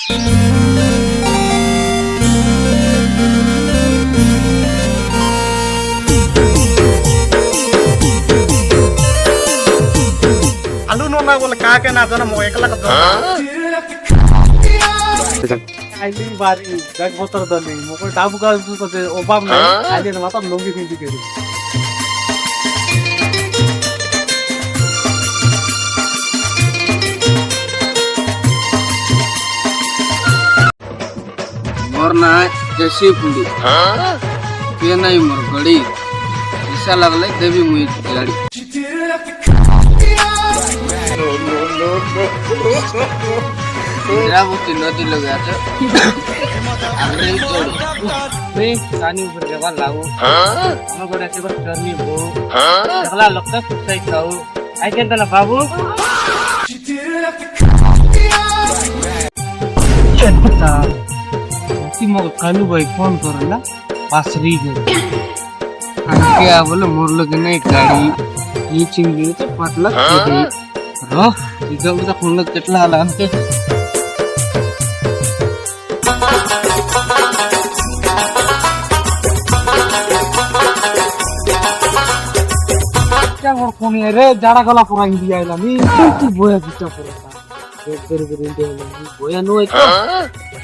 আলু নোনা বলে কাকে না জানা মো একলা কথা আইলি বাড়ি ব্যাগ বতর দলি মোকে ডাবু গাছ তো অভাব নাই আইলি মাথা লঙ্গি পিন্দি করি मोर ना जैसी पुड़ी ये नहीं मोर गड़ी ऐसा लगले देवी मुई गाड़ी इंद्रावती नदी लगा था आगे ही छोड़ मैं कानी ऊपर के बाद लागू हम को ऐसे बस करनी हो अगला लगता कुछ सही खाओ आई क्या ना बाबू पता कि मग कालू भाई फोन करला पासरी के क्या बोले मोर लगे नहीं गाड़ी ये चिंगी तो पतला दे रो इधर उधर फोन लग कितना आला हमके क्या मोर फोन है रे जाड़ा गला पूरा इंडिया आइला मी तू बोया बिचा पूरा করে করে ইন্ডিয়া বয়া নয় তো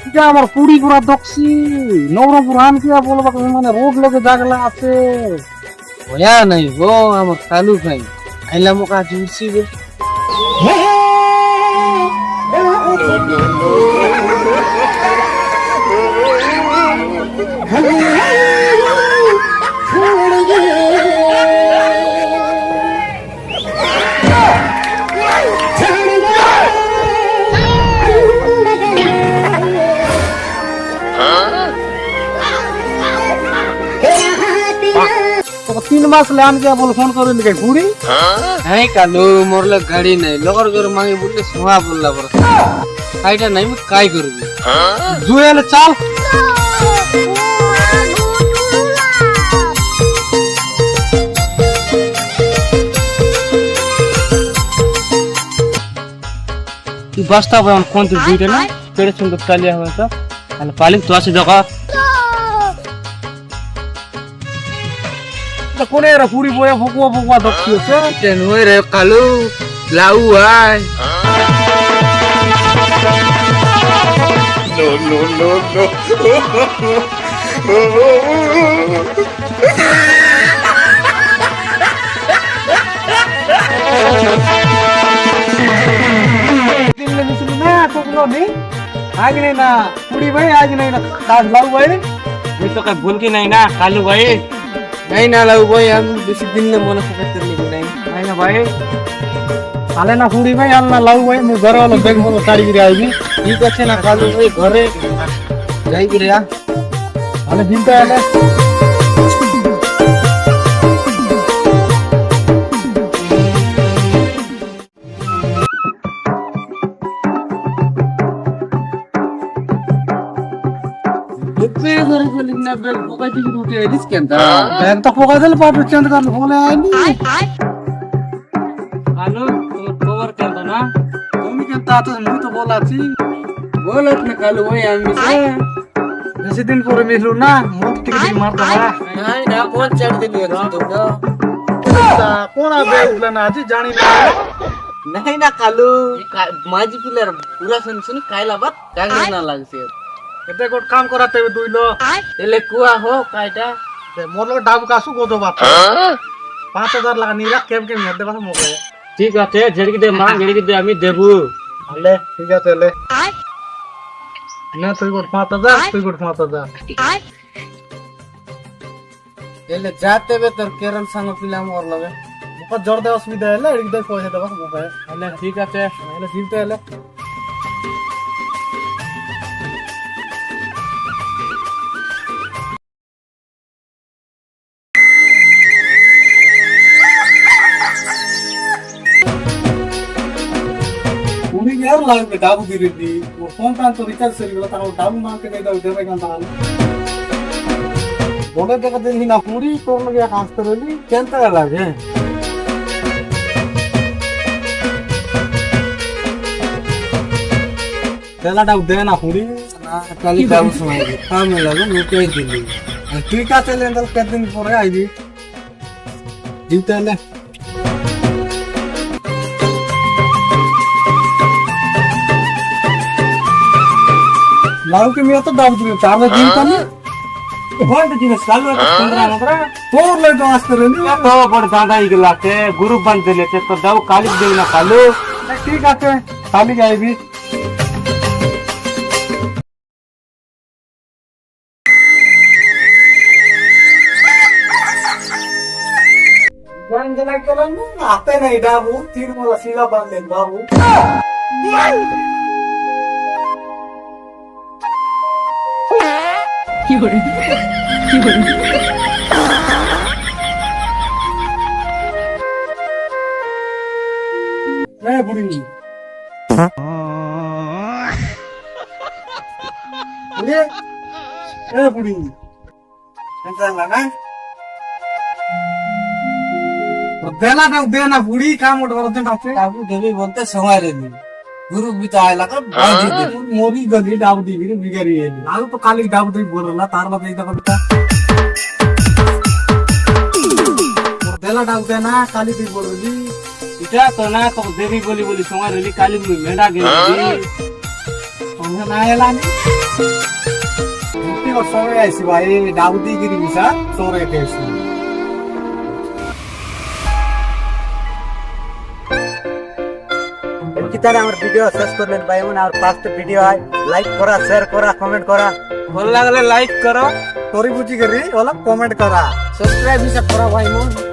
এটা আমার পুরি পুরা দক্সি নওরা পুরান কিয়া বলবা মানে রোড লগে জাগলা আছে বয়া নাই গো আমার কালু ভাই আইলা মোকা জুসি বে तीन मास ले आन के बोल फोन करे निके गुड़ी नहीं कालू मोर ले गाड़ी नहीं लगोर जोर मांगे बोले सुहा बोलला पर काईटा नहीं मैं काई करबी जुएले चल ई बस्ता बन कोन तो बीटे ना पेड़ सुंदर चालिया हुआ तो अल पालिक तो आसे जगह কোনে রে পুরি বয়া ভকুয়া ভকুয়া দক্ষি হচ্ছে কেন হই রে কালু লাউ আই নো নো নো নো দিলে মিছলি না কোকলো নি আগে নাই না পুরি ভাই আগে নাই না কাজ লাউ ভাই আমি তো কা ভুল কি নাই না কালু ভাই नहीं ना लाऊ भाई हम बेसी दिन ने मन से करने को नहीं ना भाई आले ना पूरी भाई आल ना लाऊ भाई मैं घर वाला बैग में साड़ी गिरे आईबी ठीक আছে ना कालू भाई घरे जाई गिरे आ आले दिन तो आले दिन पूरे मिलू ना मुफ्त की मारता नहीं ना कौन चढ़ दिन कौन ना जानी नहीं ना कालू माजी पिलर पूरा सुन कायला बात कागज ना लागसे এতে কোট কাম করাতে হবে দুইলো এলে কুয়া হো কাইটা মোর লগে ডাব কাসু গো দবা 5000 লাগা নিরা কেম কেম মধ্যে কথা মোকে ঠিক আছে ঝেড়কি দে মা ঝেড়কি দে আমি দেবু আলে ঠিক আছে এলে না তুই কোট 5000 তুই কোট 5000 এলে যাতে বে তোর কেরল সঙ্গ পিলা মোর লগে মোকে জোর দে অসুবিধা হলে এড়ি দে পয়সা দেবা মোকে আলে ঠিক আছে এলে জিলতে এলে यार लागते डाबू गिरिदी वो फोन पे तो रिचार्ज से बोला था डाबू मांग के दे दे का था बोले देखा दिन ना पूरी तोड़ लगे खास तरली केंता लागे তেলাটাও দে না পুরি না কালি যাবো সময় কাম লাগবে লুকাই দিলি ঠিক আছে তাহলে কতদিন পরে আইবি দিউ তাহলে লাউকে মিয়া তো দাম দিল চার দিন কানে কোন দিন চালু আছে 15 মাত্রা তোর লে তো আসতে রে তো বড় দাদা ইগলাতে গ্রুপ বান দিলে তো দাও কালি দেই না কালু ঠিক আছে কালি আইবি गंजना केलं ना आता नाही बाबू तीन मला शिला बांधले बाबू नाही बुडी बुडी बुडी ना দেলাটাও দে না বুড়ি কাম ওটা করতে পারছে কাকু দেবী বলতে সময় রে গ্রুপ বি তো আইলা কর বাজি দে মরি গলি ডাব দিবি রে বিগারি এলি আর তো কালি ডাব দিবি বললা তার বাদে এইটা কথা দেলাটাও দে না কালি দিবি বললি এটা তো না তো দেবী বলি বলি সময় রে কালি মেডা গেলি সঙ্গে না এলানি মুক্তি কর সময় আইছি ভাই ডাব দি গিরি বিসা তোরে কেছি কিতারে আমার ভিডিও শেষ করলেন ভাই মন আর ফার্স্ট ভিডিও হয় লাইক করা শেয়ার করা কমেন্ট করা ভালো লাগলে লাইক করো তোরি বুঝি গরি ওলা কমেন্ট করা সাবস্ক্রাইব হিসাব করা ভাই মন